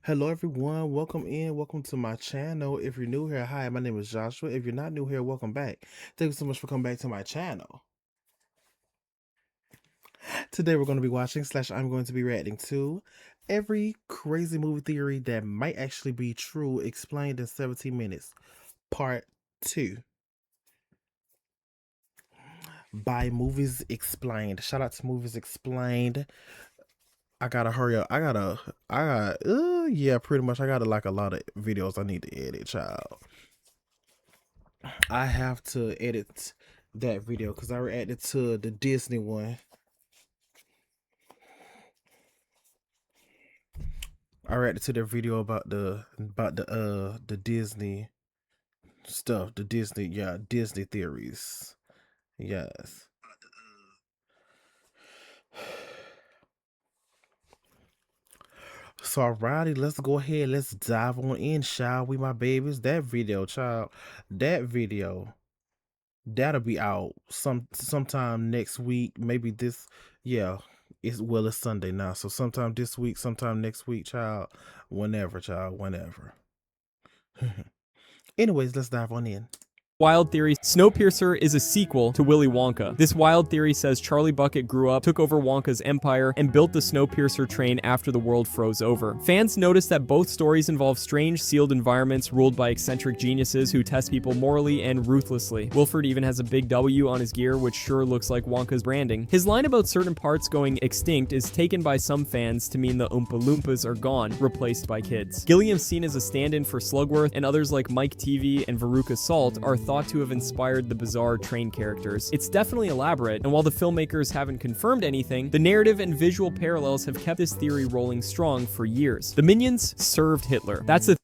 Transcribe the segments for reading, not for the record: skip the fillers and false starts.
Hello everyone, welcome to my channel. If you're new here, hi, my name is Joshua. If you're not new here, welcome back. Thank you so much for coming back to my channel. Today we're going to be watching / I'm going to be reacting to every crazy movie theory that might actually be true explained in 17 minutes, part 2 by Movies Explained. Shout out to Movies Explained. I gotta hurry up. Yeah, pretty much. I got like a lot of videos I need to edit, child. I have to edit that video because I reacted to the Disney one. I reacted to their video about the Disney stuff, the Disney theories. Yes. So alrighty, let's go ahead. Let's dive on in, shall we, my babies? That video, child. That video. That'll be out sometime next week. Maybe this, yeah. It's Sunday now, so sometime this week, sometime next week, child. Whenever, child. Whenever. Anyways, let's dive on in. Wild theory, Snowpiercer is a sequel to Willy Wonka. This wild theory says Charlie Bucket grew up, took over Wonka's empire, and built the Snowpiercer train after the world froze over. Fans noticed that both stories involve strange, sealed environments ruled by eccentric geniuses who test people morally and ruthlessly. Wilford even has a big W on his gear, which sure looks like Wonka's branding. His line about certain parts going extinct is taken by some fans to mean the Oompa Loompas are gone, replaced by kids. Gilliam's seen as a stand-in for Slugworth, and others like Mike Teavee and Veruca Salt are thought to have inspired the bizarre train characters. It's definitely elaborate, and while the filmmakers haven't confirmed anything, the narrative and visual parallels have kept this theory rolling strong for years. The Minions served Hitler. That's the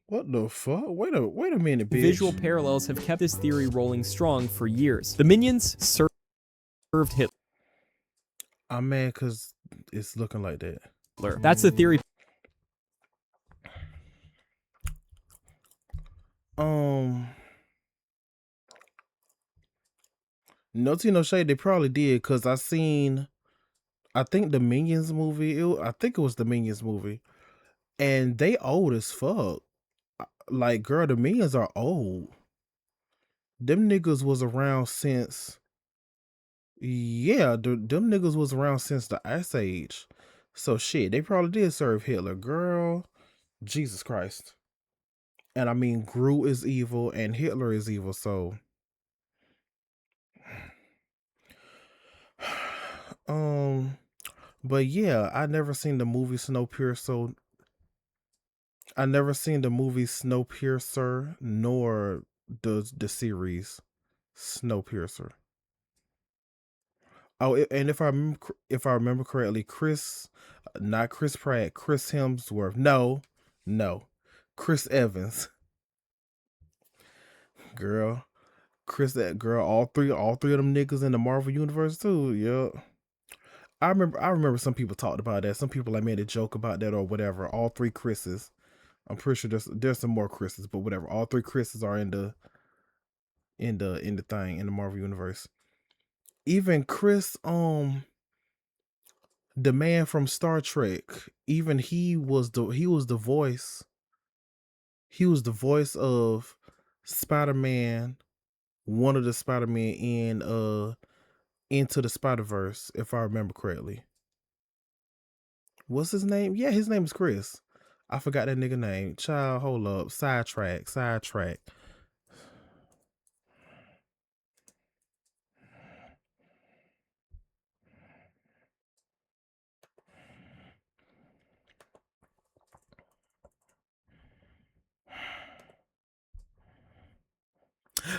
What the fuck? Wait a minute, bitch. Visual parallels have kept this theory rolling strong for years. The Minions served Hitler. I'm mad because it's looking like that. That's the theory. No tea, no shade. They probably did because I think the Minions movie. I think it was the Minions movie, and they old as fuck. Like, girl, the Minions are old. Them niggas was around since. Yeah, them niggas was around since the Ice Age. So shit, they probably did serve Hitler, girl. Jesus Christ. And I mean, Groot is evil and Hitler is evil, so but yeah, I never seen the movie Snowpiercer. I never seen the movie Snowpiercer nor the series Snowpiercer. Oh, and if I remember correctly, not Chris Pratt, Chris Hemsworth. No, Chris Evans. Girl, that girl. All three of them niggas in the Marvel universe too. Yep. I remember some people talked about that. Some people like made a joke about that or whatever. All three Chris's. I'm pretty sure there's some more Chris's, but whatever. All three Chris's are in the thing in the Marvel universe. Even Chris, the man from Star Trek, even he was the voice. He was the voice of Spider-Man, one of the Spider-Man in Into the Spider-Verse, if I remember correctly. What's his name? Yeah, his name is Chris. I forgot that nigga name. Child, hold up. Sidetrack.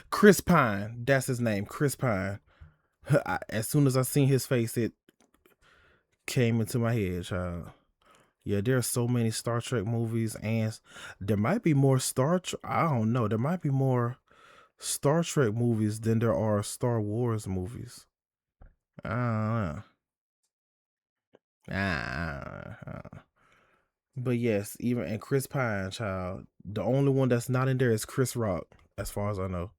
Chris Pine. That's his name. Chris Pine. As soon as I seen his face, it came into my head, child. Yeah, there are so many Star Trek movies, and there might be more I don't know. There might be more Star Trek movies than there are Star Wars movies. I don't know. But yes, and Chris Pine, child. The only one that's not in there is Chris Rock, as far as I know.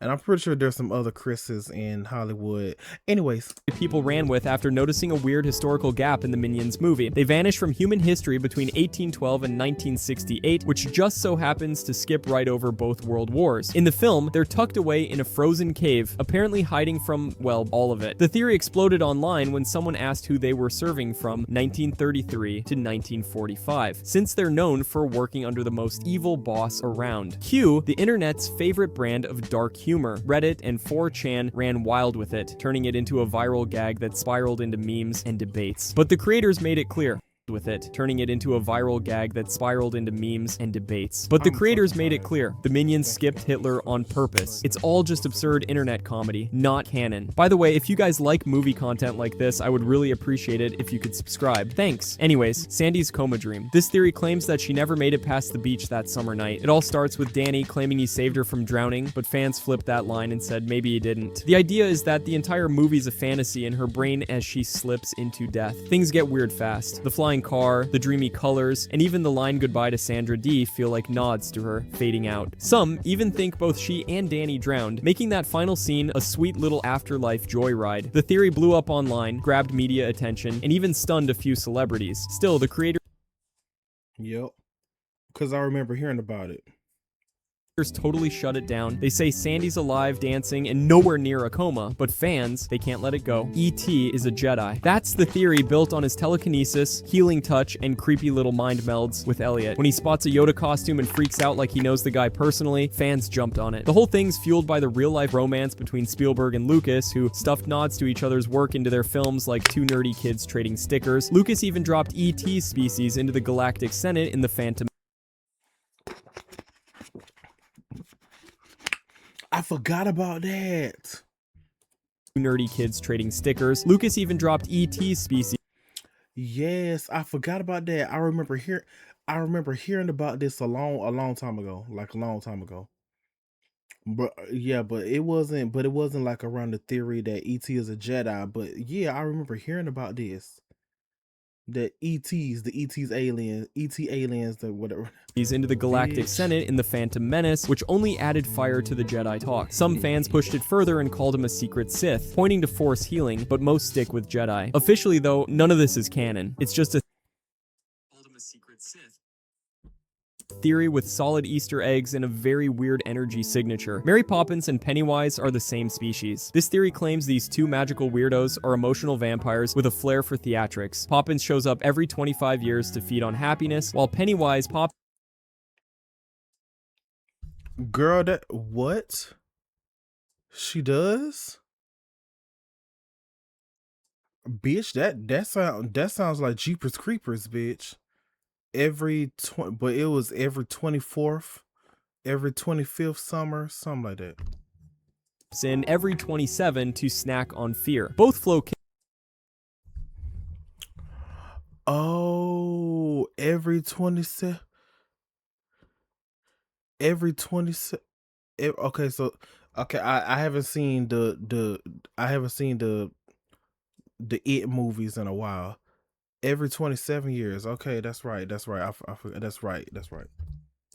And I'm pretty sure there's some other Chris's in Hollywood. Anyways, people ran with after noticing a weird historical gap in the Minions movie. They vanished from human history between 1812 and 1968, which just so happens to skip right over both world wars. In the film, they're tucked away in a frozen cave, apparently hiding from, well, all of it. The theory exploded online when someone asked who they were serving from 1933 to 1945, since they're known for working under the most evil boss around. Q, the internet's favorite brand of dark humor. Reddit and 4chan ran wild with it, turning it into a viral gag that spiraled into memes and debates. But the creators made it clear with it, turning it into a viral gag that spiraled into memes and debates. But the creators made it clear, the Minions skipped Hitler on purpose. It's all just absurd internet comedy, not canon. By the way, if you guys like movie content like this, I would really appreciate it if you could subscribe. Thanks. Anyways, Sandy's coma dream. This theory claims that she never made it past the beach that summer night. It all starts with Danny claiming he saved her from drowning, but fans flipped that line and said maybe he didn't. The idea is that the entire movie's a fantasy in her brain as she slips into death. Things get weird fast. The flying car, the dreamy colors, and even the line goodbye to Sandra Dee feel like nods to her fading out. Some even think both she and Danny drowned, making that final scene a sweet little afterlife joyride. The theory blew up online, grabbed media attention, and even stunned a few celebrities. Still, the creators yep, because I remember hearing about it. totally shut it down. They say Sandy's alive, dancing, and nowhere near a coma, but fans, they can't let it go. E.T. is a Jedi. That's the theory built on his telekinesis, healing touch, and creepy little mind melds with Elliot. When he spots a Yoda costume and freaks out like he knows the guy personally, fans jumped on it. The whole thing's fueled by the real-life romance between Spielberg and Lucas, who stuffed nods to each other's work into their films like two nerdy kids trading stickers. Lucas even dropped E.T.'s species into the Galactic Senate in The Phantom I forgot about that. nerdy kids trading stickers. Lucas even dropped E.T.'s species Yes, I forgot about that. I remember hearing about this a long time ago, like a long time ago. But yeah, but it wasn't like around the theory that ET is a Jedi. But yeah, I remember hearing about this. The ET's aliens, ET aliens, the whatever. into the Galactic Bitch. Senate in The Phantom Menace, which only added fire to the Jedi talk. Some fans pushed it further and called him a secret Sith, pointing to Force healing, but most stick with Jedi. Officially though, none of this is canon. It's just a secret Sith theory with solid Easter eggs and a very weird energy signature. Mary Poppins and Pennywise are the same species. This theory claims these two magical weirdos are emotional vampires with a flair for theatrics. Poppins shows up every 25 years to feed on happiness, while Pennywise Girl, that what? She does? Bitch, that sounds like Jeepers Creepers, bitch. But it was every 24th, every 25th summer, something like that. in every 27 to snack on fear. Both flow Oh, every 27, every 27. Okay, so okay, I haven't seen I haven't seen the It movies in a while. Every 27 years. Okay, that's right. That's right. I forgot. That's right. That's right.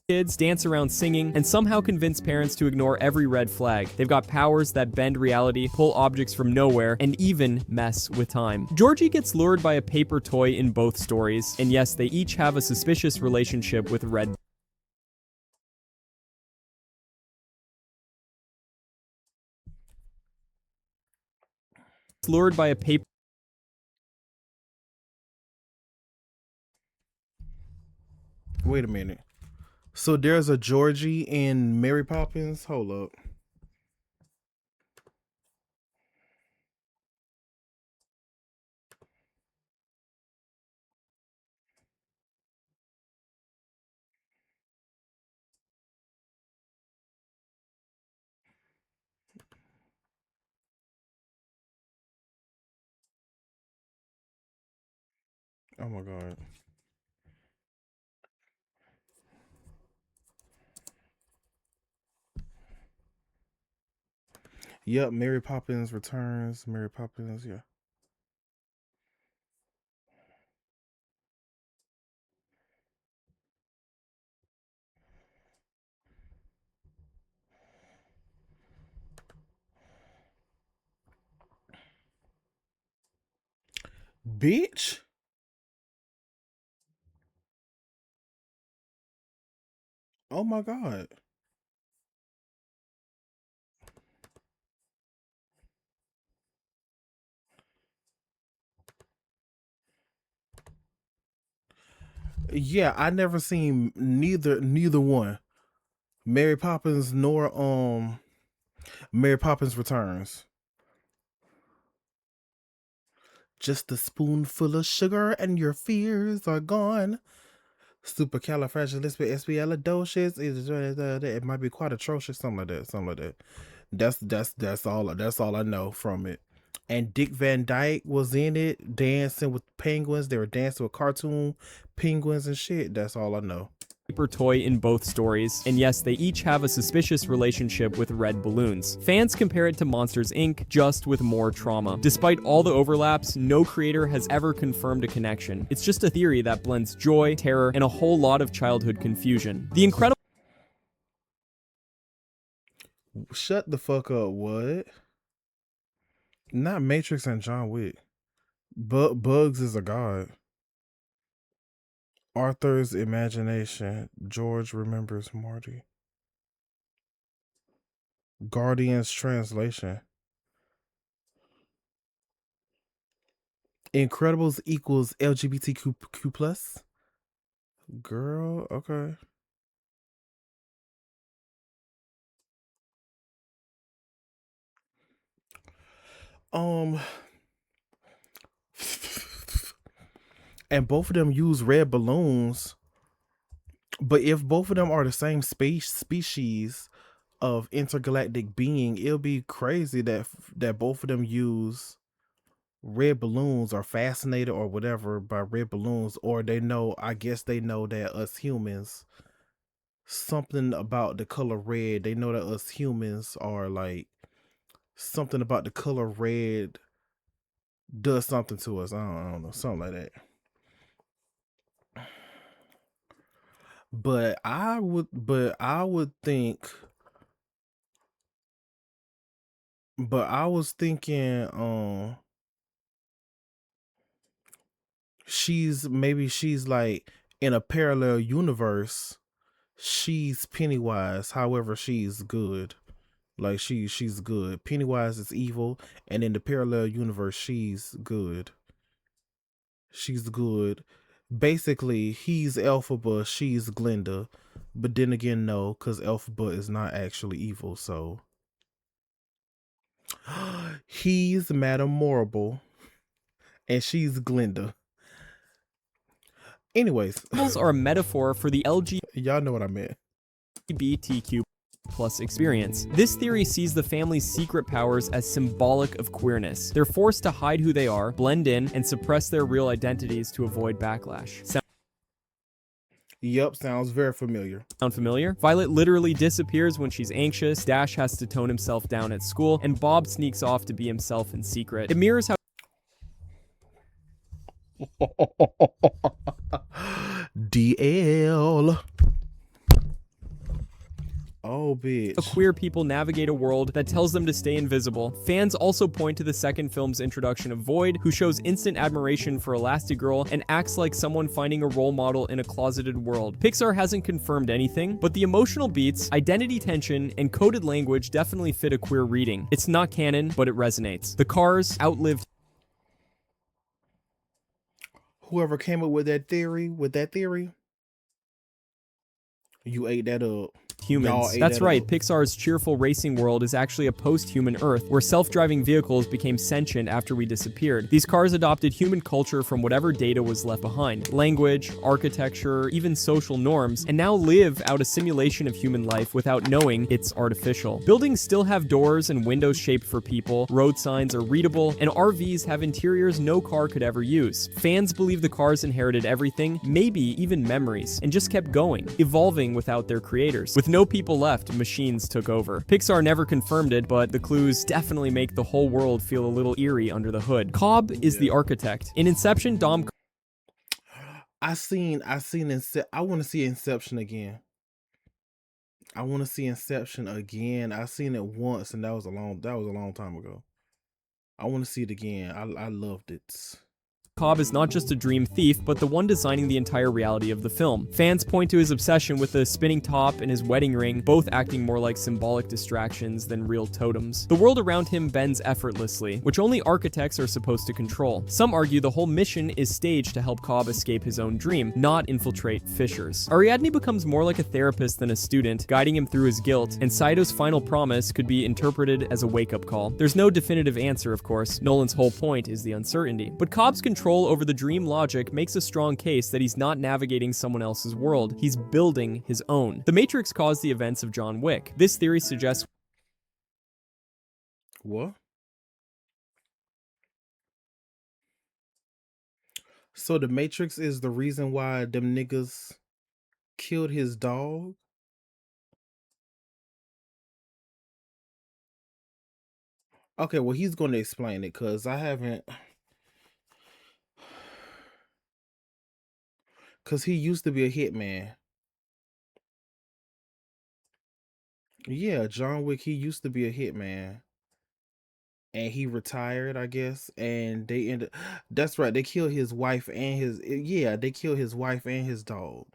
kids, dance around singing, and somehow convince parents to ignore every red flag. They've got powers that bend reality, pull objects from nowhere, and even mess with time. Georgie gets lured by a paper toy in both stories, and yes, they each have a suspicious relationship with Red. Lured by a paper Wait a minute. So there's a Georgie in Mary Poppins? Hold up. Oh my god. Yep, Mary Poppins returns. Mary Poppins, yeah. Bitch. Oh my god. Yeah, I never seen neither one. Mary Poppins nor Mary Poppins Returns. Just a spoonful of sugar and your fears are gone. Supercalifragilisticexpialidocious is it might be quite atrocious, something like that, something like that. That's all I know from it. And Dick Van Dyke was in it, dancing with penguins. They were dancing with cartoon penguins and shit. That's all I know. Paper toy in both stories, and yes, they each have a suspicious relationship with red balloons. Fans compare it to Monsters Inc., just with more trauma. Despite all the overlaps, no creator has ever confirmed a connection. It's just a theory that blends joy, terror, and a whole lot of childhood confusion. The Incredible Shut the fuck up, what? Not Matrix and John Wick. Bugs is a god. Arthur's imagination. George remembers Marty. Guardian's translation. Incredibles equals LGBTQ plus. Girl, okay. Um, and both of them use red balloons. But if both of them are the same species of intergalactic being, it'll be crazy that both of them use red balloons, are fascinated or whatever by red balloons, or they know. I guess they know that us humans, something about the color red. They know that us humans are like something about the color red does something to us. I don't know, something like that. But I would think. But I was thinking, she's like in a parallel universe. She's Pennywise, however, she's good. Like she's good. Pennywise is evil, and in the parallel universe, she's good. She's good. Basically, he's Elphaba, she's Glinda. But then again, no, because Elphaba is not actually evil, so he's Madame Morrible and she's Glinda. Anyways, are a metaphor for the y'all know what I meant. LGBTQ plus experience. This theory sees the family's secret powers as symbolic of queerness. They're forced to hide who they are, blend in, and suppress their real identities to avoid backlash. Yep, sounds very familiar. Sound familiar? Violet literally disappears when she's anxious, Dash has to tone himself down at school, and Bob sneaks off to be himself in secret. It mirrors how DL. Oh, bitch. queer people navigate a world that tells them to stay invisible. Fans also point to the second film's introduction of Void, who shows instant admiration for Elastigirl and acts like someone finding a role model in a closeted world. Pixar hasn't confirmed anything, but the emotional beats, identity tension, and coded language definitely fit a queer reading. It's not canon, but it resonates. The Cars outlived Whoever came up with that theory, you ate that up. humans. That's right, Pixar's cheerful racing world is actually a post-human Earth, where self-driving vehicles became sentient after we disappeared. These cars adopted human culture from whatever data was left behind. Language, architecture, even social norms, and now live out a simulation of human life without knowing it's artificial. Buildings still have doors and windows shaped for people, road signs are readable, and RVs have interiors no car could ever use. Fans believe the cars inherited everything, maybe even memories, and just kept going, evolving without their creators. With no people left, machines took over. Pixar never confirmed it, but the clues definitely make the whole world feel a little eerie under the hood. Cobb is the architect. In Inception, Dom I want to see Inception again. I want to see Inception again. I seen it once, and that was a long time ago. I want to see it again. I loved it. Cobb is not just a dream thief, but the one designing the entire reality of the film. Fans point to his obsession with the spinning top and his wedding ring, both acting more like symbolic distractions than real totems. The world around him bends effortlessly, which only architects are supposed to control. Some argue the whole mission is staged to help Cobb escape his own dream, not infiltrate Fishers. Ariadne becomes more like a therapist than a student, guiding him through his guilt, and Saito's final promise could be interpreted as a wake-up call. There's no definitive answer, of course. Nolan's whole point is the uncertainty. But Cobb's control over the dream logic makes a strong case that he's not navigating someone else's world, he's building his own. The Matrix caused the events of John Wick. This theory suggests... What? So the Matrix is the reason why them niggas killed his dog? Okay, well, he's going to explain it because I haven't. Because he used to be a hitman. Yeah, John Wick, he used to be a hitman. And he retired, I guess. And they ended. That's right. They killed his wife and his. Yeah, they killed his wife and his dog.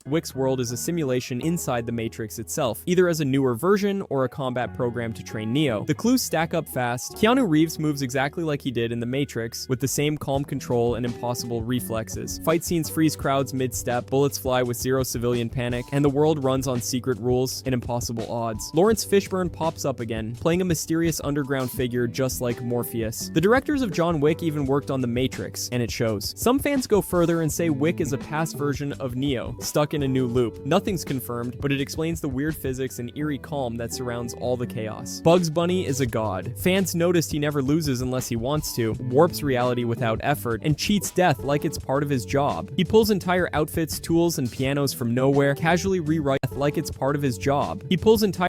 Wick's world is a simulation inside the Matrix itself, either as a newer version or a combat program to train Neo. The clues stack up fast. Keanu Reeves moves exactly like he did in the Matrix, with the same calm control and impossible reflexes. Fight scenes freeze crowds mid-step, bullets fly with zero civilian panic, and the world runs on secret rules and impossible odds. Lawrence Fishburne pops up again, playing a mysterious underground figure just like Morpheus. The directors of John Wick even worked on the Matrix, and it shows. Some fans go further and say Wick is a past version of Neo, stuck in a new loop. Nothing's confirmed, but it explains the weird physics and eerie calm that surrounds all the chaos. Bugs Bunny is a god. Fans noticed he never loses unless he wants to, warps reality without effort, and cheats death like it's part of his job. He pulls entire outfits, tools, and pianos from nowhere, casually rewrites like it's part of his job. He pulls entire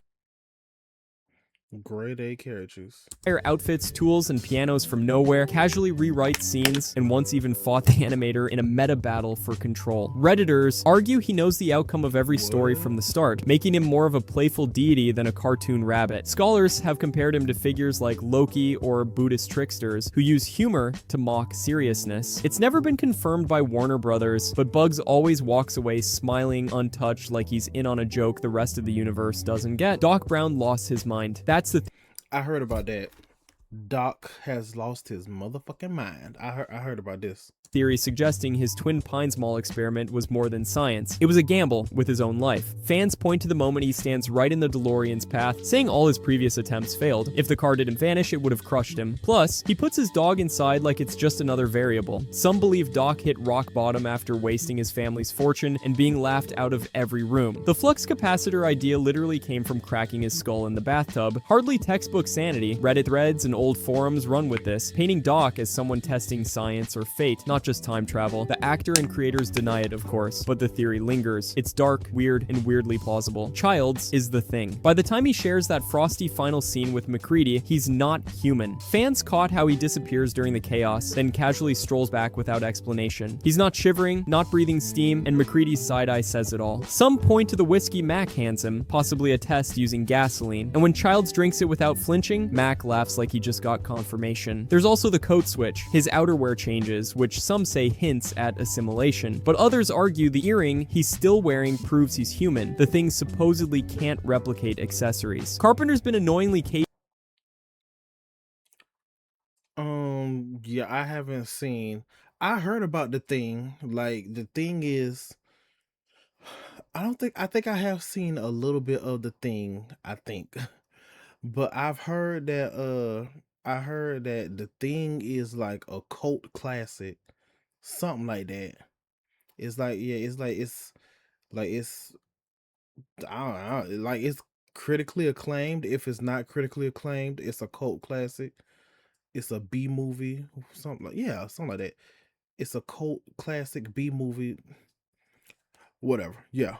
Grade A characters. Outfits, tools, and pianos from nowhere, casually rewrites scenes, and once even fought the animator in a meta battle for control. Redditors argue he knows the outcome of every story from the start, making him more of a playful deity than a cartoon rabbit. Scholars have compared him to figures like Loki or Buddhist tricksters, who use humor to mock seriousness. It's never been confirmed by Warner Brothers, but Bugs always walks away smiling, untouched, like he's in on a joke the rest of the universe doesn't get. Doc Brown lost his mind. That's the I heard about that. Doc has lost his motherfucking mind. I heard about this. Theory suggesting his Twin Pines Mall experiment was more than science. It was a gamble with his own life. Fans point to the moment he stands right in the DeLorean's path, saying all his previous attempts failed. If the car didn't vanish, it would have crushed him. Plus, he puts his dog inside like it's just another variable. Some believe Doc hit rock bottom after wasting his family's fortune and being laughed out of every room. The flux capacitor idea literally came from cracking his skull in the bathtub. Hardly textbook sanity. Reddit threads and old forums run with this, painting Doc as someone testing science or fate, not just time travel. The actor and creators deny it, of course, but the theory lingers. It's dark, weird, and weirdly plausible. Childs is the thing. By the time he shares that frosty final scene with MacReady, he's not human. Fans caught how he disappears during the chaos, then casually strolls back without explanation. He's not shivering, not breathing steam, and MacReady's side-eye says it all. Some point to the whiskey Mac hands him, possibly a test using gasoline, and when Childs drinks it without flinching, Mac laughs like he just got confirmation. There's also the code switch. His outerwear changes, which some say hints at assimilation, but others argue the earring he's still wearing proves he's human. The thing supposedly can't replicate accessories. Carpenter's been annoyingly Yeah, I haven't seen. I heard about the thing. Like the thing is, I think I have seen a little bit of the thing, I think. But I heard that the thing is like a cult classic. Something like that. It's like yeah, it's I don't know, like it's critically acclaimed. If it's not critically acclaimed, it's a cult classic. It's a B movie, something like yeah, something like that. It's a cult classic B movie, whatever. Yeah.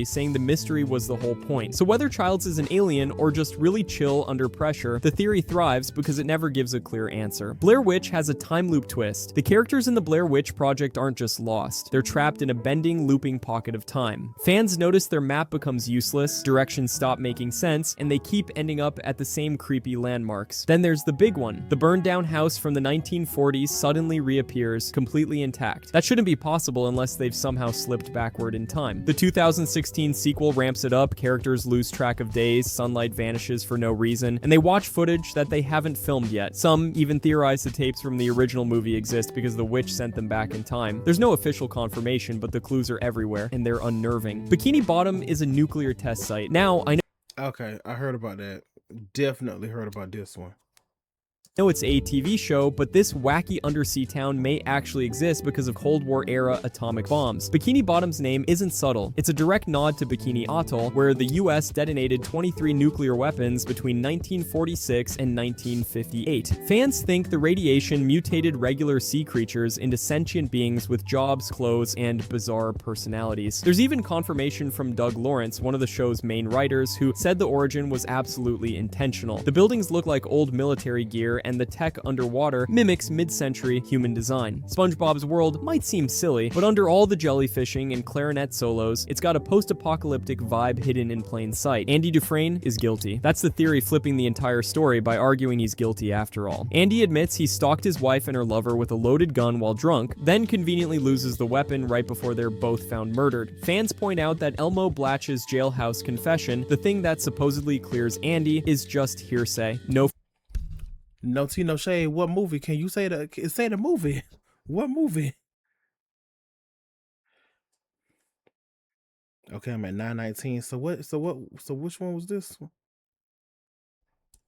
saying the mystery was the whole point. So whether Childs is an alien or just really chill under pressure, the theory thrives because it never gives a clear answer. Blair Witch has a time loop twist. The characters in the Blair Witch Project aren't just lost, they're trapped in a bending, looping pocket of time. Fans notice their map becomes useless, directions stop making sense, and they keep ending up at the same creepy landmarks. Then there's the big one. The burned down house from the 1940s suddenly reappears, completely intact. That shouldn't be possible unless they've somehow slipped backward in time. The 2016 sequel ramps it up, characters lose track of days, sunlight vanishes for no reason, and they watch footage that they haven't filmed yet. Some even theorize the tapes from the original movie exist because the witch sent them back in time. There's no official confirmation, but the clues are everywhere, and they're unnerving. Bikini Bottom is a nuclear test site. Now, I know Okay, I heard about that. Definitely heard about this one. it's a TV show, but this wacky undersea town may actually exist because of Cold War era atomic bombs. Bikini Bottom's name isn't subtle. It's a direct nod to Bikini Atoll, where the US detonated 23 nuclear weapons between 1946 and 1958. Fans think the radiation mutated regular sea creatures into sentient beings with jobs, clothes, and bizarre personalities. There's even confirmation from Doug Lawrence, one of the show's main writers, who said the origin was absolutely intentional. The buildings look like old military gear, and the tech underwater mimics mid-century human design. SpongeBob's world might seem silly, but under all the jellyfishing and clarinet solos, it's got a post-apocalyptic vibe hidden in plain sight. Andy Dufresne is guilty. That's the theory flipping the entire story by arguing he's guilty after all. Andy admits he stalked his wife and her lover with a loaded gun while drunk, then conveniently loses the weapon right before they're both found murdered. Fans point out that Elmo Blatch's jailhouse confession, the thing that supposedly clears Andy, is just hearsay. No tea, no shade. What movie? Can you say the movie? What movie? Okay, I'm at 919. So which one was this?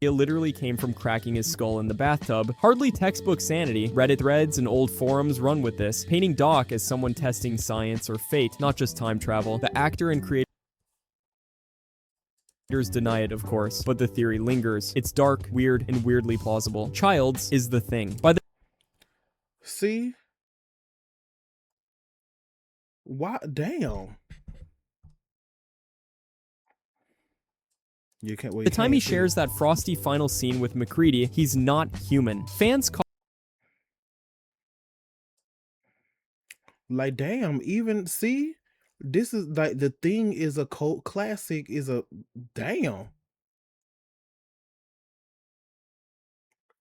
It literally came from cracking his skull in the bathtub. Hardly textbook sanity. Reddit threads and old forums run with this, painting Doc as someone testing science or fate, not just time travel. The actor and creator deny it, of course, but the theory lingers. It's dark, weird, and weirdly plausible. Childs is the thing. See? Why? Damn. You can't wait. The time he shares that frosty final scene with MacReady, he's not human. Fans call like, damn, even see? This is like The Thing is a cult classic, is a damn.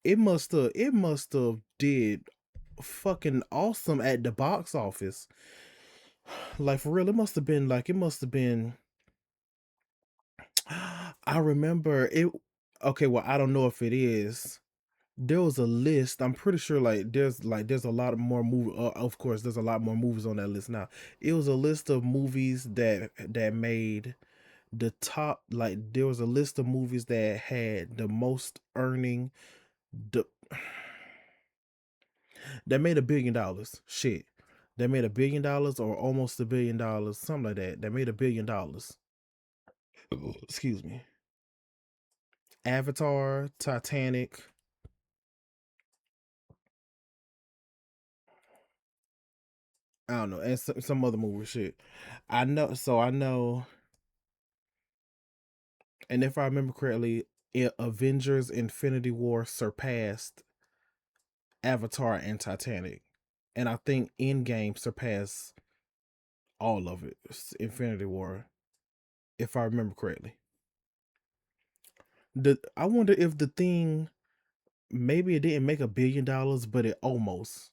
It must have did fucking awesome at the box office. Like, for real, it must have been I remember it. Okay, well, I don't know if it is. There was a list. I'm pretty sure there's a lot more movie. Of course, there's a lot more movies on that list now. It was a list of movies that made the top. Like, there was a list of movies that had the most earning. The that made $1 billion. Shit, that made $1 billion or almost $1 billion, something like that. That made $1 billion. Excuse me. Avatar, Titanic. I don't know, and some other movie shit. I know, and if I remember correctly, Avengers: Infinity War surpassed Avatar and Titanic, and I think Endgame surpassed all of it. Infinity War, if I remember correctly. I wonder if The Thing, maybe it didn't make $1 billion, but it almost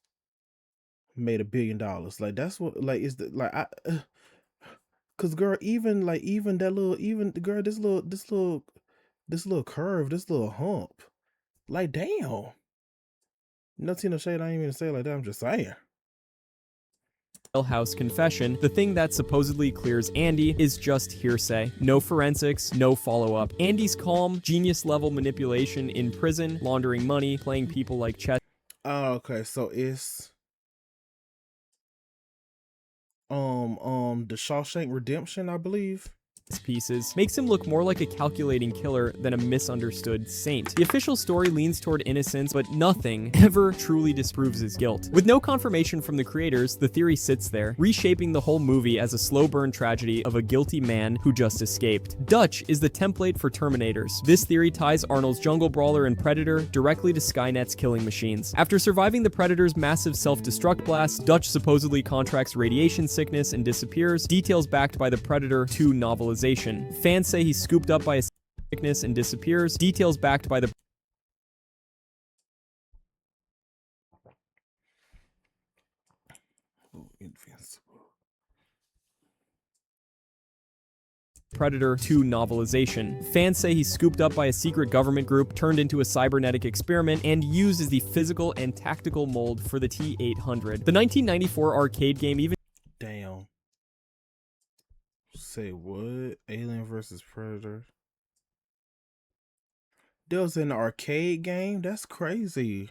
made $1 billion. Like, that's what, like, is the like I. Cause girl, even that little, even girl, this little curve, this little hump, like, damn. No tea, no shade. I ain't even say it like that. I'm just saying. Jailhouse confession, the thing that supposedly clears Andy, is just hearsay. No forensics, no follow-up. Andy's calm, genius-level manipulation in prison, laundering money, playing people like chess. Oh, okay. So it's the Shawshank Redemption, I believe. pieces makes him look more like a calculating killer than a misunderstood saint. The official story leans toward innocence, but nothing ever truly disproves his guilt. With no confirmation from the creators, the theory sits there, reshaping the whole movie as a slow burn tragedy of a guilty man who just escaped. Dutch is the template for Terminators. This theory ties Arnold's jungle brawler and Predator directly to Skynet's killing machines. After surviving the Predator's massive self-destruct blast, Dutch supposedly contracts radiation sickness and disappears, details backed by the Predator 2 novelization. Fans say he's scooped up by a sickness and disappears, details backed by the Predator 2 novelization. Fans say he's scooped up by a secret government group, turned into a cybernetic experiment, and used as the physical and tactical mold for the T-800. The 1994 arcade game even... Damn. Say what? Alien vs. Predator. There was an arcade game? That's crazy.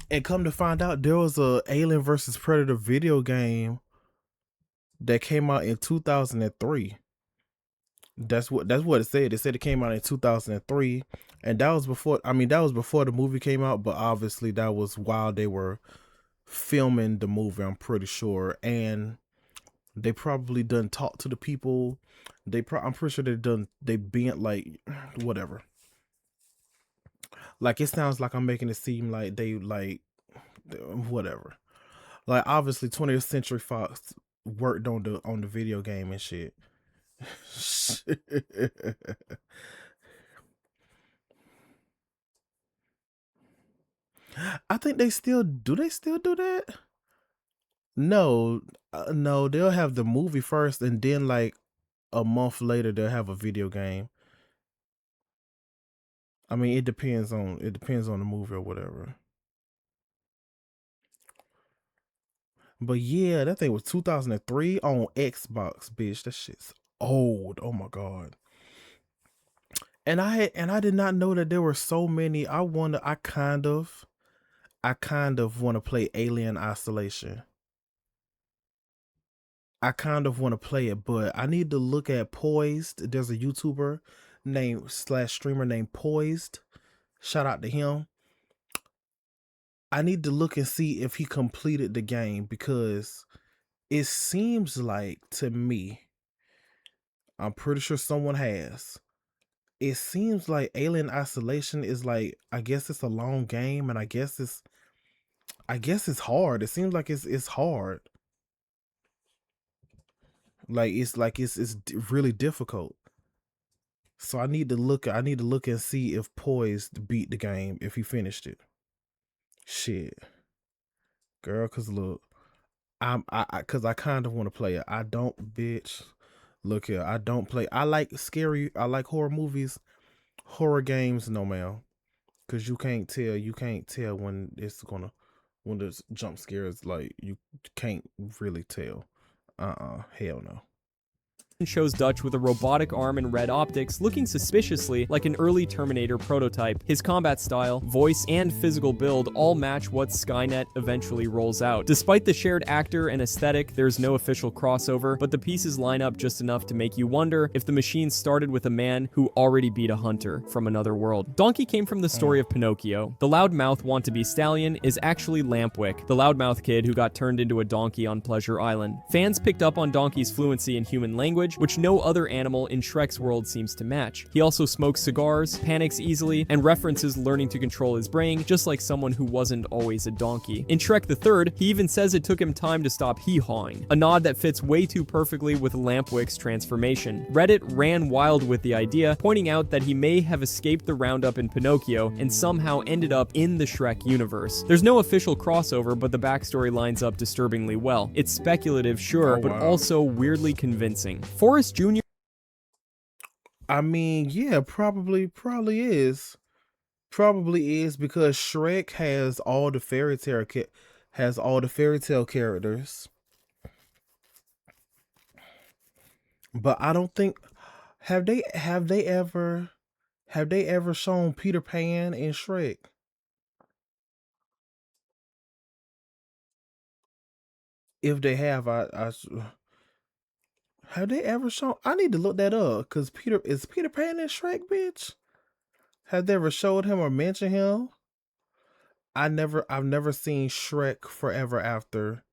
And come to find out, there was a Alien vs. Predator video game that came out in 2003. That's what it said. It said it came out in 2003, and that was before. I mean, that was before the movie came out, but obviously that was while they were filming the movie. I'm pretty sure, and they probably done talk to the people. I'm pretty sure they been like whatever. Like, it sounds like I'm making it seem like they like whatever. Like, obviously 20th Century Fox worked on the video game and shit. I think they still do that? No, no, they'll have the movie first, and then like a month later they'll have a video game. I mean, it depends on the movie or whatever. But yeah, that thing was 2003 on Xbox, bitch. That shit's old. Oh my god. And I did not know that there were so many. I kind of want to play Alien Isolation. I kind of want to play it, but I need to look at Poised. There's a YouTuber /streamer named Poised. Shout out to him. I need to look and see if he completed the game, because it seems like to me, I'm pretty sure someone has. It seems like Alien Isolation is like, I guess it's a long game, and I guess it's hard. It seems like it's hard. Like it's really difficult. So I need to look and see if Poised beat the game, if he finished it. Shit. Girl, cause look, cause I kind of want to play it. I don't, bitch. Look here, I don't play. I like horror movies, horror games, no ma'am. Cause you can't tell when there's jump scares. Like, you can't really tell. Hell no. Shows Dutch with a robotic arm and red optics, looking suspiciously like an early Terminator prototype. His combat style, voice, and physical build all match what Skynet eventually rolls out. Despite the shared actor and aesthetic, there's no official crossover, but the pieces line up just enough to make you wonder if the machine started with a man who already beat a hunter from another world. Donkey came from the story of Pinocchio. The loudmouth want-to-be stallion is actually Lampwick, the loudmouth kid who got turned into a donkey on Pleasure Island. Fans picked up on Donkey's fluency in human language, which no other animal in Shrek's world seems to match. He also smokes cigars, panics easily, and references learning to control his brain, just like someone who wasn't always a donkey. In Shrek the Third, he even says it took him time to stop hee-hawing, a nod that fits way too perfectly with Lampwick's transformation. Reddit ran wild with the idea, pointing out that he may have escaped the roundup in Pinocchio and somehow ended up in the Shrek universe. There's no official crossover, but the backstory lines up disturbingly well. It's speculative, sure, but also weirdly convincing. Forrest Jr. I mean, yeah, probably is. Probably is, because Shrek has all the fairy tale characters. But I don't think have they ever shown Peter Pan in Shrek? If they have, Have they ever shown? I need to look that up because Peter Pan in Shrek, bitch. Have they ever showed him or mentioned him? I've never seen Shrek Forever After.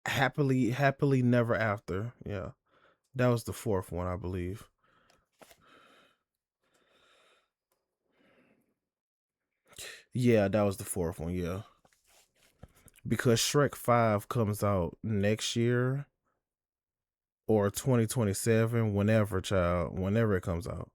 Happily Never After. Yeah, that was the fourth one, I believe. Yeah, that was the fourth one. Yeah, because Shrek 5 comes out next year or 2027, whenever it comes out.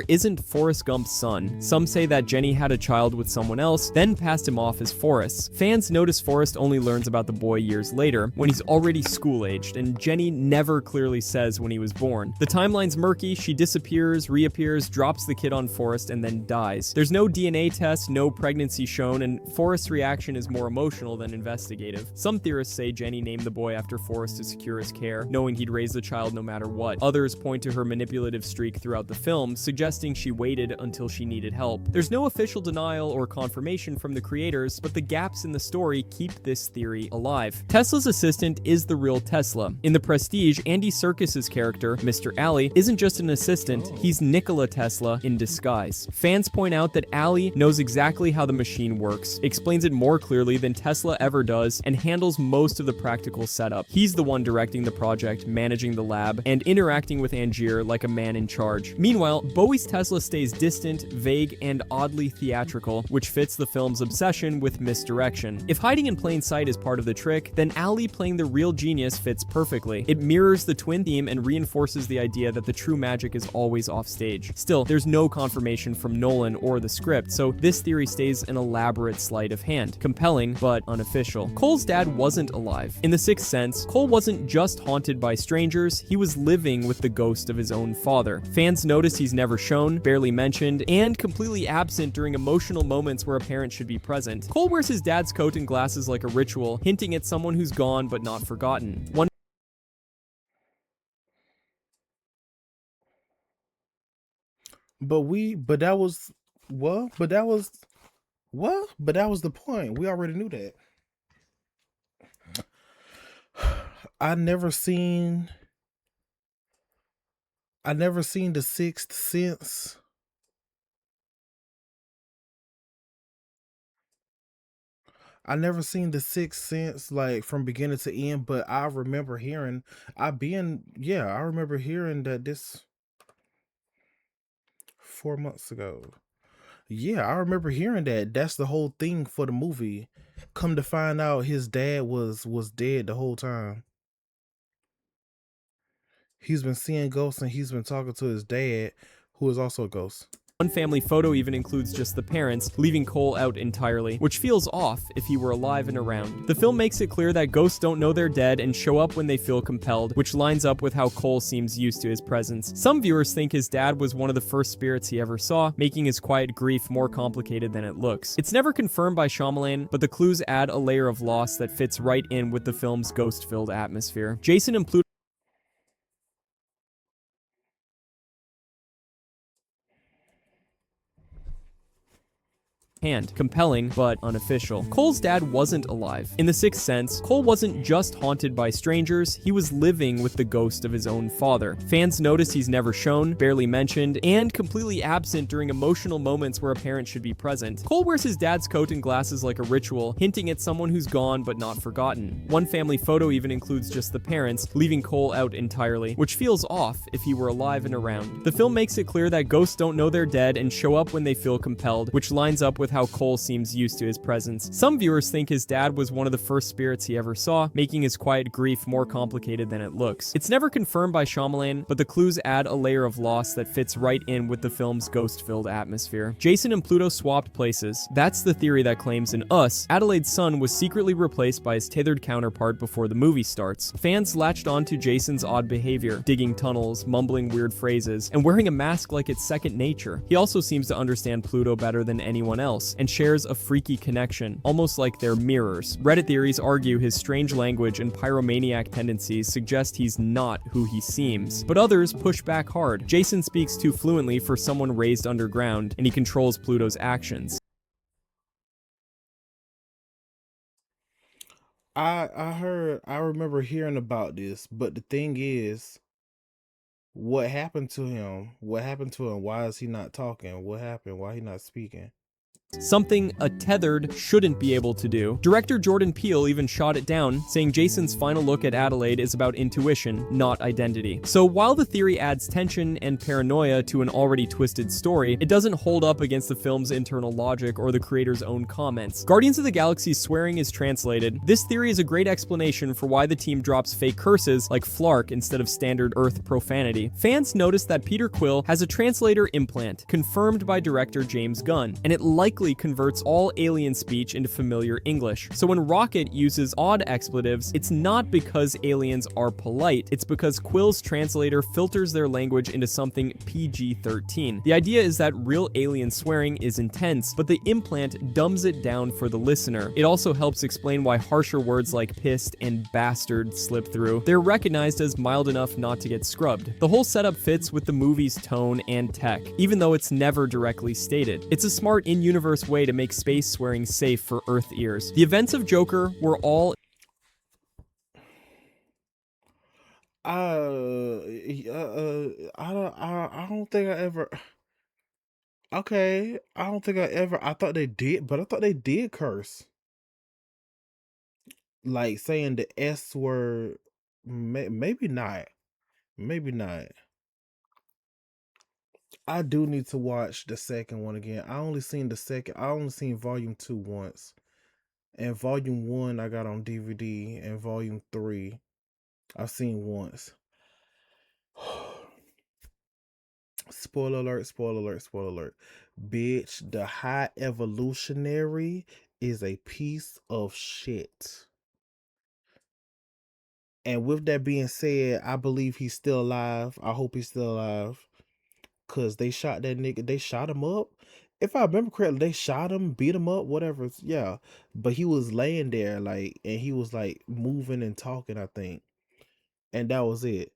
Isn't Forrest Gump's son. Some say that Jenny had a child with someone else, then passed him off as Forrest's. Fans notice Forrest only learns about the boy years later, when he's already school-aged, and Jenny never clearly says when he was born. The timeline's murky, she disappears, reappears, drops the kid on Forrest, and then dies. There's no DNA test, no pregnancy shown, and Forrest's reaction is more emotional than investigative. Some theorists say Jenny named the boy after Forrest to secure his care, knowing he'd raise the child no matter what. Others point to her manipulative streak throughout the film, suggesting she waited until she needed help. There's no official denial or confirmation from the creators, but the gaps in the story keep this theory alive. Tesla's assistant is the real Tesla. In The Prestige, Andy Serkis's character, Mr. Alley, isn't just an assistant, he's Nikola Tesla in disguise. Fans point out that Alley knows exactly how the machine works, explains it more clearly than Tesla ever does, and handles most of the practical setup. He's the one directing the project, managing the lab, and interacting with Angier like a man in charge. Meanwhile, Bowie's Tesla stays distant, vague, and oddly theatrical, which fits the film's obsession with misdirection. If hiding in plain sight is part of the trick, then Alley playing the real genius fits perfectly. It mirrors the twin theme and reinforces the idea that the true magic is always offstage. Still, there's no confirmation from Nolan or the script, so this theory stays an elaborate sleight of hand. Compelling, but unofficial. Cole's dad wasn't alive. In The Sixth Sense, Cole wasn't just haunted by strangers, he was living with the ghost of his own father. Fans notice he's never shown, barely mentioned, and completely absent during emotional moments where a parent should be present. Cole wears his dad's coat and glasses like a ritual, hinting at someone who's gone but not forgotten. But that was what? But that was what? But that was the point. We already knew that. I never seen The Sixth Sense. I never seen The Sixth Sense like from beginning to end, but I remember hearing I remember hearing that this 4 months ago. Yeah, I remember hearing that. That's the whole thing for the movie. Come to find out his dad was dead the whole time. He's been seeing ghosts and he's been talking to his dad, who is also a ghost. One family photo even includes just the parents, leaving Cole out entirely, which feels off if he were alive and around. The film makes it clear that ghosts don't know they're dead and show up when they feel compelled, which lines up with how Cole seems used to his presence. Some viewers think his dad was one of the first spirits he ever saw, making his quiet grief more complicated than it looks. It's never confirmed by Shyamalan, but the clues add a layer of loss that fits right in with the film's ghost-filled atmosphere. Jason and Pluto hand. Compelling, but unofficial. Cole's dad wasn't alive. In The Sixth Sense, Cole wasn't just haunted by strangers, he was living with the ghost of his own father. Fans notice he's never shown, barely mentioned, and completely absent during emotional moments where a parent should be present. Cole wears his dad's coat and glasses like a ritual, hinting at someone who's gone but not forgotten. One family photo even includes just the parents, leaving Cole out entirely, which feels off if he were alive and around. The film makes it clear that ghosts don't know they're dead and show up when they feel compelled, which lines up with how Cole seems used to his presence. Some viewers think his dad was one of the first spirits he ever saw, making his quiet grief more complicated than it looks. It's never confirmed by Shyamalan, but the clues add a layer of loss that fits right in with the film's ghost-filled atmosphere. Jason and Pluto swapped places. That's the theory that claims in Us, Adelaide's son was secretly replaced by his tethered counterpart before the movie starts. Fans latched onto Jason's odd behavior, digging tunnels, mumbling weird phrases, and wearing a mask like it's second nature. He also seems to understand Pluto better than anyone else, and shares a freaky connection, almost like they're mirrors. Reddit theories argue his strange language and pyromaniac tendencies suggest he's not who he seems, but others push back hard. Jason speaks too fluently for someone raised underground, and he controls Pluto's actions. I remember hearing about this, but the thing is, what happened to him? What happened to him? Why is he not talking? What happened? Why he not speaking? something a tethered shouldn't be able to do. Director Jordan Peele even shot it down, saying Jason's final look at Adelaide is about intuition, not identity. So while the theory adds tension and paranoia to an already twisted story, it doesn't hold up against the film's internal logic or the creator's own comments. Guardians of the Galaxy's swearing is translated. This theory is a great explanation for why the team drops fake curses like Flark instead of standard Earth profanity. Fans noticed that Peter Quill has a translator implant, confirmed by director James Gunn, and it likely converts all alien speech into familiar English. So when Rocket uses odd expletives, it's not because aliens are polite, it's because Quill's translator filters their language into something PG-13. The idea is that real alien swearing is intense, but the implant dumbs it down for the listener. It also helps explain why harsher words like pissed and bastard slip through. They're recognized as mild enough not to get scrubbed. The whole setup fits with the movie's tone and tech, even though it's never directly stated. It's a smart in-universe way to make space swearing safe for Earth ears. The events of Joker were all I don't think I ever. Okay, I don't think I ever. I thought they did, but I thought they did curse, like saying the S word. Maybe not. Maybe not. I do need to watch the second one again. I only seen volume 2 once. And volume 1 I got on DVD, and volume 3 I've seen once. Spoiler alert, spoiler alert, spoiler alert. Bitch, the High Evolutionary is a piece of shit. And with that being said, I believe he's still alive. I hope he's still alive. Cause they shot that nigga. They shot him up. If I remember correctly, they shot him, beat him up, whatever. Yeah. But he was laying there, like, and he was like moving and talking, I think. And that was it.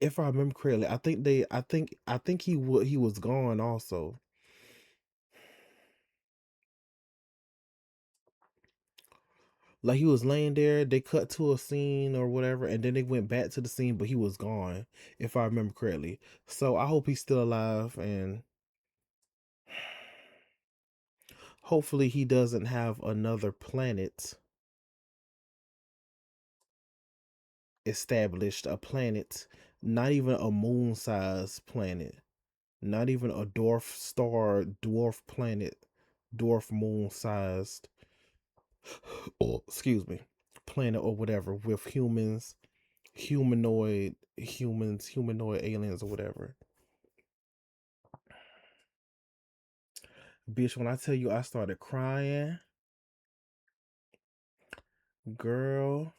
If I remember correctly, I think he was gone also. Like he was laying there, they cut to a scene or whatever, and then they went back to the scene, but he was gone, if I remember correctly. So I hope he's still alive, and hopefully he doesn't have another planet established, a planet, not even a moon-sized planet, not even a dwarf star, dwarf planet, dwarf moon-sized, or excuse me, planet or whatever with humanoid aliens or whatever. Bitch, when I tell you I started crying, girl,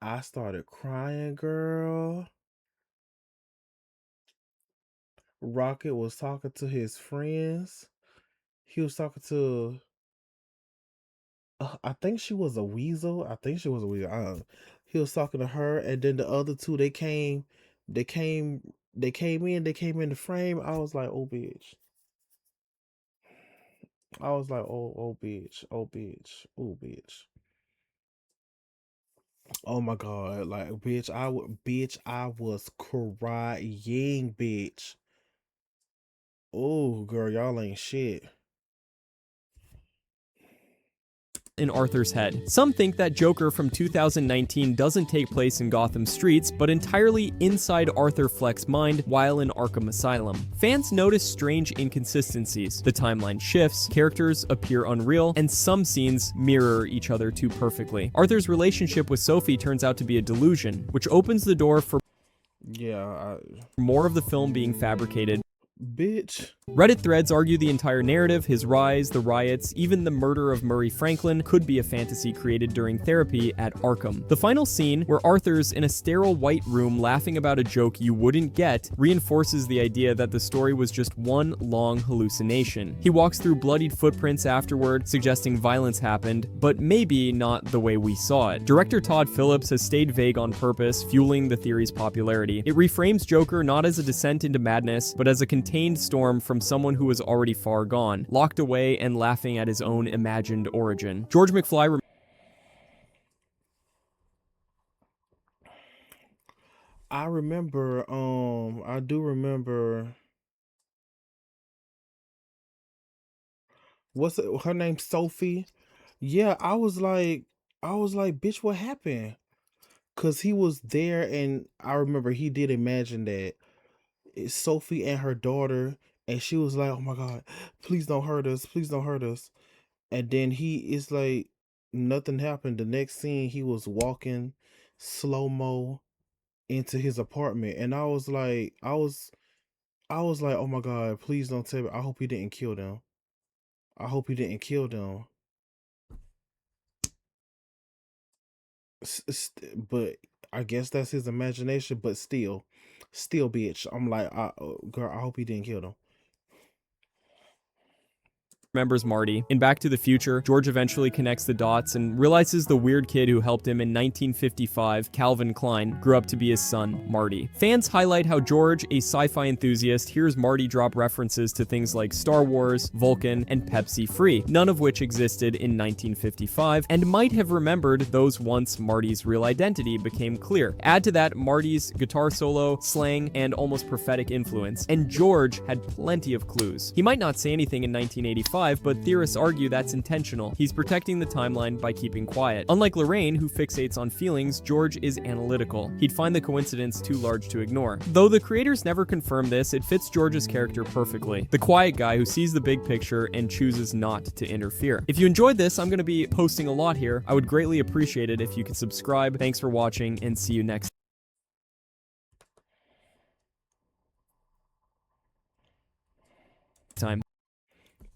I started crying, girl. Rocket was talking to his friends. He was talking to, I think she was a weasel. I think she was a weasel. He was talking to her, and then the other two, they came in the frame. I was like, oh bitch. I was like, oh bitch, oh bitch, oh bitch. Oh my god, like bitch, I was crying, bitch. Oh girl, y'all ain't shit. in Arthur's head. Some think that Joker from 2019 doesn't take place in Gotham streets, but entirely inside Arthur Fleck's mind while in Arkham Asylum. Fans notice strange inconsistencies. The timeline shifts, characters appear unreal, and some scenes mirror each other too perfectly. Arthur's relationship with Sophie turns out to be a delusion, which opens the door for more of the film being fabricated. Bitch. Reddit threads argue the entire narrative, his rise, the riots, even the murder of Murray Franklin, could be a fantasy created during therapy at Arkham. The final scene, where Arthur's in a sterile white room laughing about a joke you wouldn't get, reinforces the idea that the story was just one long hallucination. He walks through bloodied footprints afterward, suggesting violence happened, but maybe not the way we saw it. Director Todd Phillips has stayed vague on purpose, fueling the theory's popularity. It reframes Joker not as a descent into madness, but as a obtained Storm from someone who was already far gone, locked away and laughing at his own imagined origin. George McFly I remember, I do remember, what's it, her name Sophie? Yeah, I was like, bitch, what happened? Cause he was there, and I remember he did imagine that it's Sophie and her daughter, and she was like, "Oh my god, please don't hurt us, please don't hurt us." And then he is like, nothing happened. The next scene, he was walking slow mo into his apartment, and I was like, "Oh my god, please don't tell me. I hope he didn't kill them. I hope he didn't kill them." But I guess that's his imagination. But still, bitch. I'm like, girl, I hope he didn't kill them. remembers Marty. In Back to the Future, George eventually connects the dots and realizes the weird kid who helped him in 1955, Calvin Klein, grew up to be his son, Marty. Fans highlight how George, a sci-fi enthusiast, hears Marty drop references to things like Star Wars, Vulcan, and Pepsi Free, none of which existed in 1955, and might have remembered those once Marty's real identity became clear. Add to that Marty's guitar solo, slang, and almost prophetic influence, and George had plenty of clues. He might not say anything in 1985, but theorists argue that's intentional. He's protecting the timeline by keeping quiet. Unlike Lorraine, who fixates on feelings, George is analytical. He'd find the coincidence too large to ignore. Though the creators never confirm this, it fits George's character perfectly. The quiet guy who sees the big picture and chooses not to interfere. If you enjoyed this, I'm going to be posting a lot here. I would greatly appreciate it if you could subscribe. Thanks for watching, and see you next time.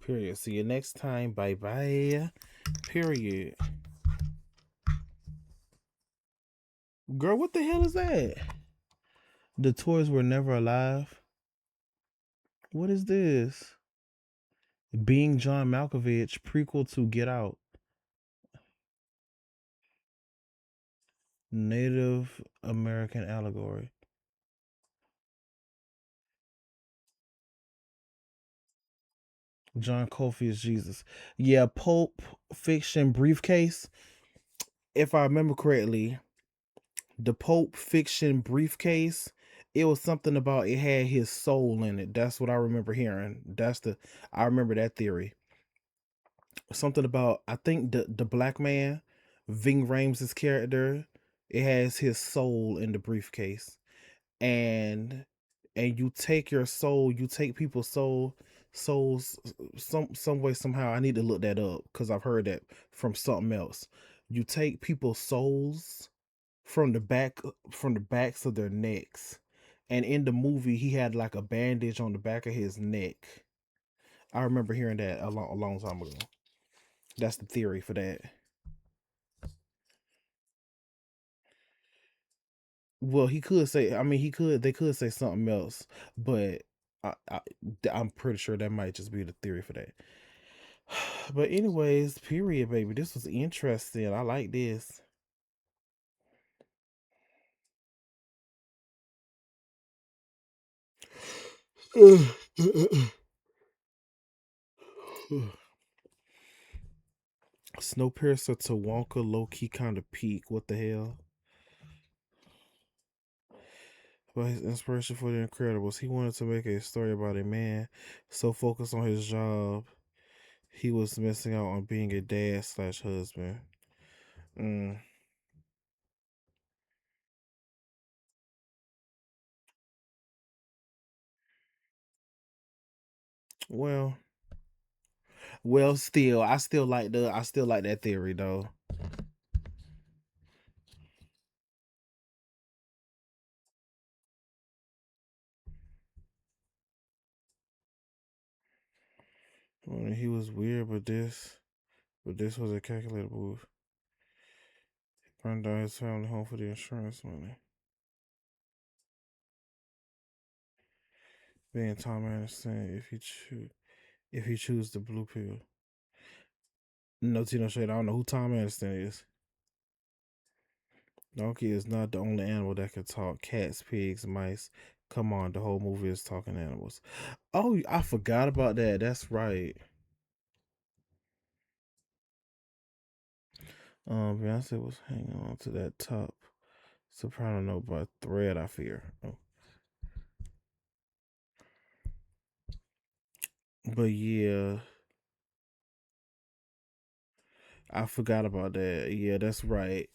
Period. See you next time. Bye bye. Period. Girl, what the hell is that? The toys were never alive. What is this? Being John Malkovich, prequel to Get Out. Native American allegory. John Coffey is Jesus. Yeah, Pulp Fiction briefcase. If I remember correctly, the Pulp Fiction briefcase, it was something about it had his soul in it. That's what I remember hearing. I remember that theory. Something about, I think the black man, Ving Rhames' character, it has his soul in the briefcase. And you take your soul, you take people's souls some way somehow. I need to look that up because I've heard that from something else. You take people's souls from the backs of their necks. And in the movie he had like a bandage on the back of his neck. I remember hearing that a long time ago. That's the theory for that. Well, he could say. I mean, he could. They could say something else, but I, I, I'm pretty sure that might just be the theory for that. But anyways, period, baby. This was interesting. I like this. Snowpiercer to Wonka, low key kind of peak. What the hell? But his inspiration for The Incredibles, he wanted to make a story about a man so focused on his job, he was missing out on being a dad slash husband. Mm. Well, still, I still like that theory though. Well, he was weird, but this was a calculated move. He burned down his family home for the insurance money. Being Tom Anderson, if he choose the blue pill. No Tino Shade, I don't know who Tom Anderson is. Donkey is not the only animal that can talk. Cats, pigs, mice, Come on, the whole movie is talking animals. Oh, I forgot about that. That's right. Beyonce was hanging on to that top soprano note by a thread, I fear. Oh. But yeah, I forgot about that. Yeah, that's right.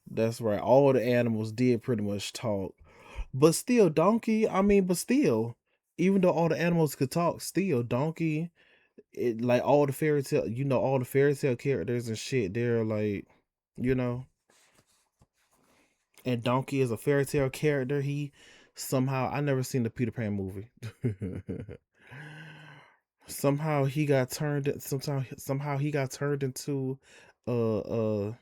That's right. All the animals did pretty much talk. But still, Donkey, I mean, but still, even though all the animals could talk, still, Donkey, like all the fairy tale, all the fairy tale characters and shit, they're like, you know, and Donkey is a fairy tale character. He somehow, I never seen the Peter Pan movie. somehow he got turned, somehow he got turned into, uh,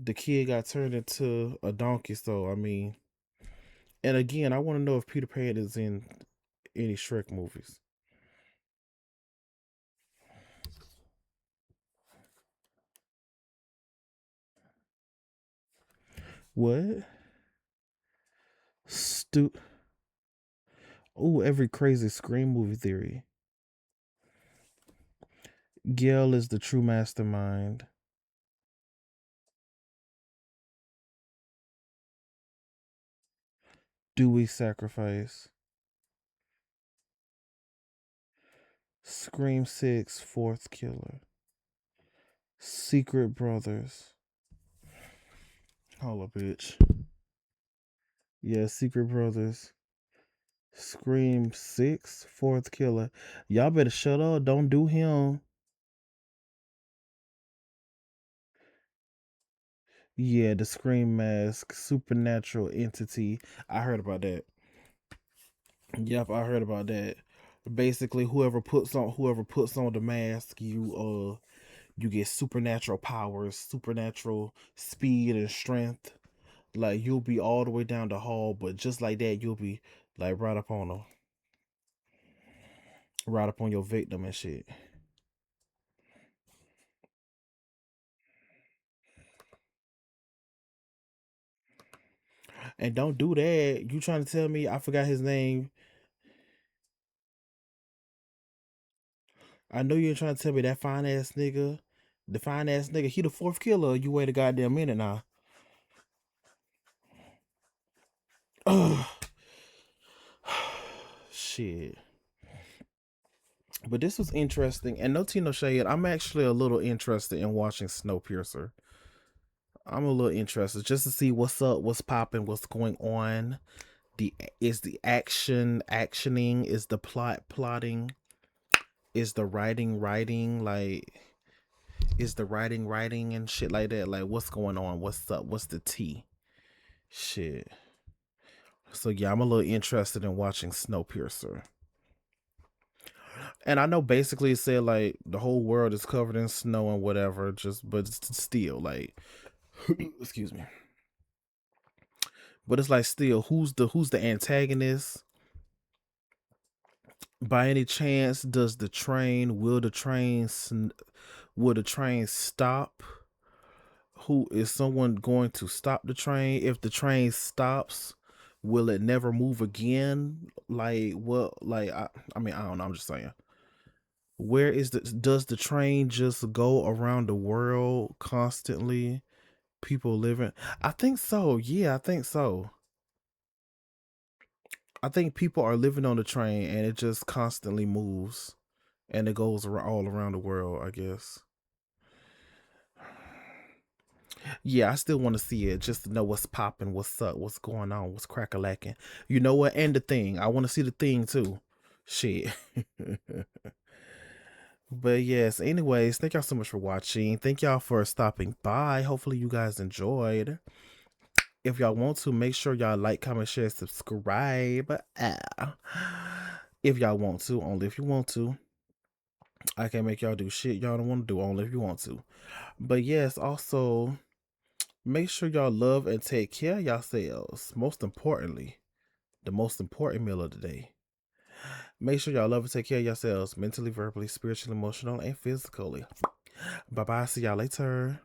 the kid got turned into a donkey. So, I mean, and again, I want to know if Peter Pan is in any Shrek movies. What? Stu. Oh, every crazy Scream movie theory. Gail is the true mastermind. Dewey sacrifice. Scream 6, fourth killer. Secret Brothers. Hold up, bitch. Yeah, Secret Brothers. Scream 6, fourth killer. Y'all better shut up. Don't do him. Yeah, the Scream Mask, supernatural entity. I heard about that. Yep, I heard about that. Basically, whoever puts on the mask, you get supernatural powers, supernatural speed and strength. Like you'll be all the way down the hall, but just like that, you'll be like right up on your victim and shit. And don't do that. You trying to tell me I forgot his name? I know you're trying to tell me that fine ass nigga, the fine ass nigga, he the fourth killer. You wait a goddamn minute now. Ugh. Shit. But this was interesting, and no Tino Shade. I'm actually a little interested in watching Snowpiercer. I'm a little interested just to see what's up, what's popping, what's going on. The action actioning? Is the plot plotting? Is the writing like? Is the writing and shit like that? Like what's going on? What's up? What's the tea? Shit. So yeah, I'm a little interested in watching Snowpiercer. And I know basically it said like the whole world is covered in snow and whatever, just but still like excuse me. But it's like still who's the antagonist? By any chance does the train will the train stop? Who is someone going to stop the train? If the train stops, will it never move again? Like what like I mean I don't know, I'm just saying. Where is the does the train just go around the world constantly? People living. I think so. Yeah, I think so. I think people are living on the train and it just constantly moves and it goes all around the world, I guess. Yeah, I still want to see it just to know what's popping, what's up, what's going on, what's crack a lacking. You know what? And the thing. I want to see the thing too. Shit. But yes, anyways, thank y'all so much for watching. Thank y'all for stopping by. Hopefully you guys enjoyed. If y'all want to, make sure y'all like, comment, share, subscribe. If y'all want to, only if you want to. I can't make y'all do shit y'all don't want to do, only if you want to. But yes, also make sure y'all love and take care of yourselves. Most importantly, the most important meal of the day. Make sure y'all love and take care of yourselves mentally, verbally, spiritually, emotionally, and physically. Bye bye. See y'all later.